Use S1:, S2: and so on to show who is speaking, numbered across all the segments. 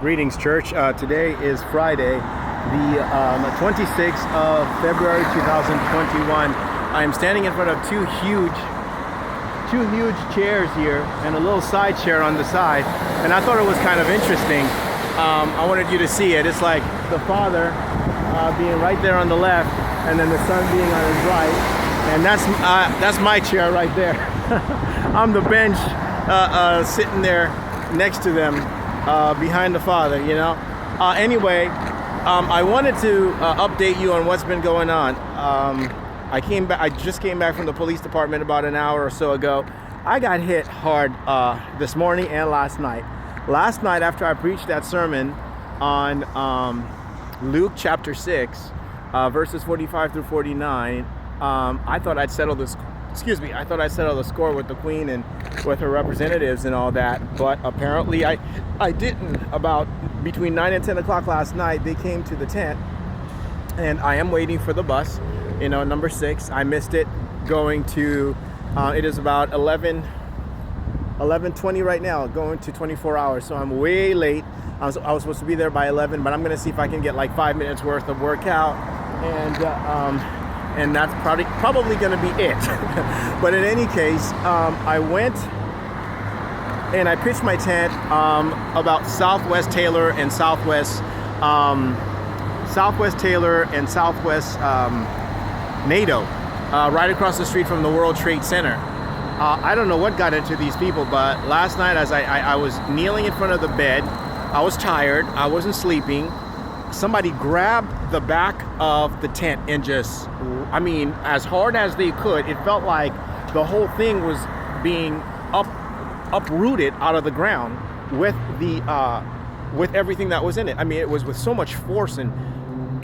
S1: Greetings, church. Today is Friday, the 26th of February 2021. I am standing in front of two huge chairs here and a little side chair on the side, and I thought it was kind of interesting. I wanted you to see it. It's like the Father being right there on the left, and then the Son being on his right, and that's my chair right there. I'm the bench sitting there next to them. Behind the Father, you know. Anyway, I wanted to update you on what's been going on. I just came back from the police department about an hour or so ago. I got hit hard this morning and last night. Last night, after I preached that sermon on Luke chapter 6, verses 45 through 49, I thought I'd settle this. I thought I'd settle the score with the Queen and with her representatives and all that, but apparently I didn't. About between 9 and 10 o'clock last night, they came to the tent, and I am waiting for the bus, number 6. I missed it going to, it is about 11:20 right now, going to 24 hours, so I'm way late. I was supposed to be there by 11, but I'm going to see if I can get like 5 minutes worth of workout, and that's probably going to be it. But in any case, I went and I pitched my tent about Southwest Taylor and Southwest NATO, right across the street from the World Trade Center. I don't know what got into these people, but last night as I was kneeling in front of the bed, I was tired, I wasn't sleeping. Somebody grabbed the back of the tent and just, as hard as they could. It felt like the whole thing was being uprooted out of the ground with everything that was in it. It was with so much force and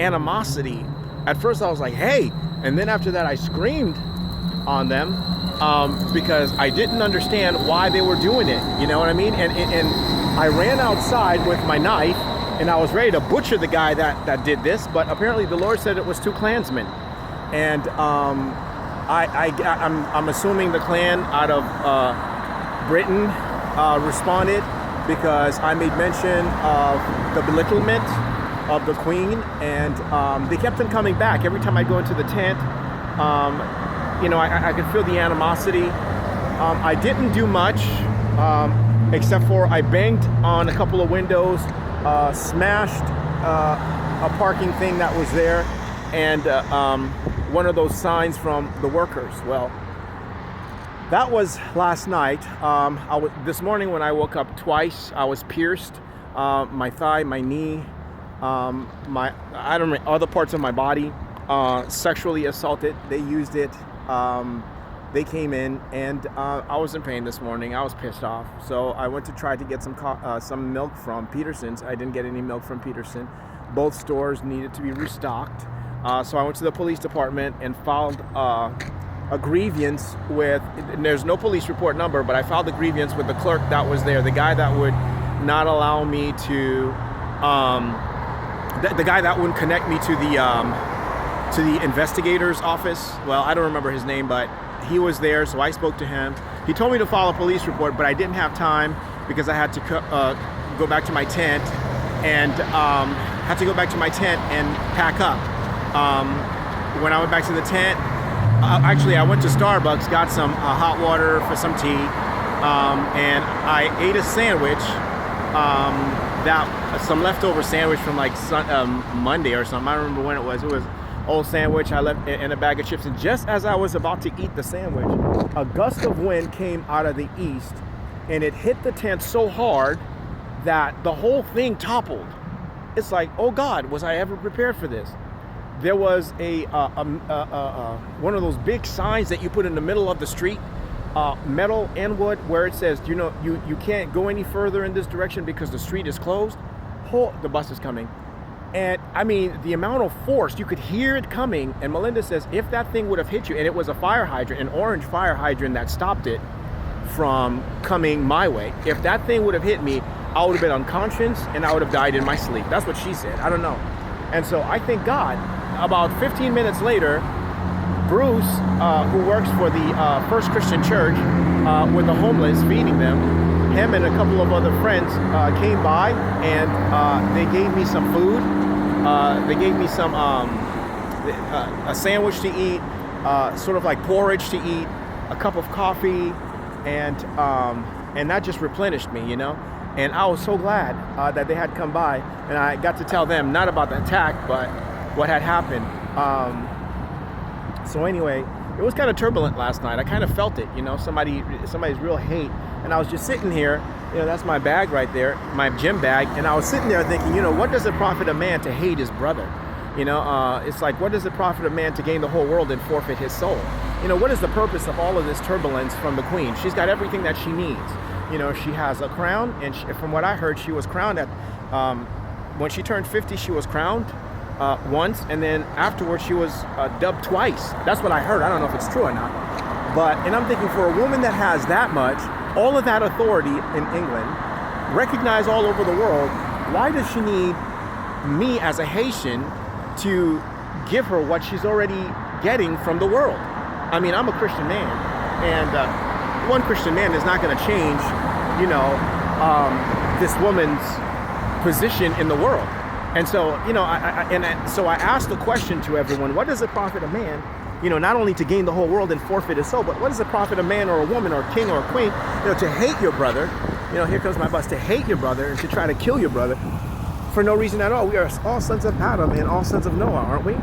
S1: animosity. At first I was like, hey, and then after that I screamed on them because I didn't understand why they were doing it. You know what I mean? And I ran outside with my knife, and I was ready to butcher the guy that did this, but apparently the Lord said it was 2 Klansmen. And I'm assuming the Klan out of Britain responded because I made mention of the belittlement of the Queen, and they kept on coming back. Every time I go into the tent, I could feel the animosity. I didn't do much, except for I banged on a couple of windows, smashed a parking thing that was there, and one of those signs from the workers. Well, that was last night. This morning when I woke up twice, I was pierced, my thigh, my knee, other parts of my body, sexually assaulted. They used it. They came in, and I was in pain this morning. I was pissed off, so I went to try to get some milk from Peterson's. I didn't get any milk from Peterson. Both stores needed to be restocked, so I went to the police department and filed a grievance with. There's no police report number, but I filed a grievance with the clerk that was there, the guy that would not allow me to, the guy that wouldn't connect me to the investigator's office. Well, I don't remember his name, but he was there, so I spoke to him. He told me to file a police report, but I didn't have time because I had to go back to my tent and pack up. When I went back to the tent, I went to Starbucks, got some hot water for some tea, and I ate a sandwich, some leftover sandwich from like Monday or something. I don't remember when it was. It was old sandwich. I left in a bag of chips, and just as I was about to eat the sandwich, a gust of wind came out of the east, and it hit the tent so hard that the whole thing toppled. It's like, oh God, was I ever prepared for this? There was one of those big signs that you put in the middle of the street, metal and wood, where it says, you can't go any further in this direction because the street is closed. The bus is coming. And the amount of force, you could hear it coming. And Melinda says, if that thing would have hit you, and it was a fire hydrant, an orange fire hydrant that stopped it from coming my way. If that thing would have hit me, I would have been unconscious and I would have died in my sleep. That's what she said. I don't know. And so I thank God. About 15 minutes later, Bruce, who works for the First Christian Church with the homeless, feeding them, him and a couple of other friends came by, and they gave me some food. They gave me some a sandwich to eat, sort of like porridge to eat, a cup of coffee, and that just replenished me, you know. And I was so glad that they had come by, and I got to tell them not about the attack, but what had happened. So anyway, it was kind of turbulent last night. I kind of felt it, you know, somebody's real hate. And I was just sitting here, you know, that's my bag right there, my gym bag. And I was sitting there thinking, you know, what does it profit a man to hate his brother? You know, it's like, what does it profit a man to gain the whole world and forfeit his soul? You know, what is the purpose of all of this turbulence from the queen? She's got everything that she needs. You know, she has a crown, and from what I heard, she was crowned at, when she turned 50, she was crowned once, and then afterwards she was dubbed twice. That's what I heard. I don't know if it's true or not. But, and I'm thinking, for a woman that has that much, all of that authority in England, recognized all over the world, why does she need me as a Haitian to give her what she's already getting from the world? I mean, I'm a Christian man, and one Christian man is not going to change, you know, this woman's position in the world. And so, you know, so I asked the question to everyone: what does it profit a man, you know, not only to gain the whole world and forfeit his soul, but what does it profit a man or a woman or a king or a queen, you know, to hate your brother? You know, here comes my bus. To hate your brother and to try to kill your brother for no reason at all. We are all sons of Adam and all sons of Noah, aren't we?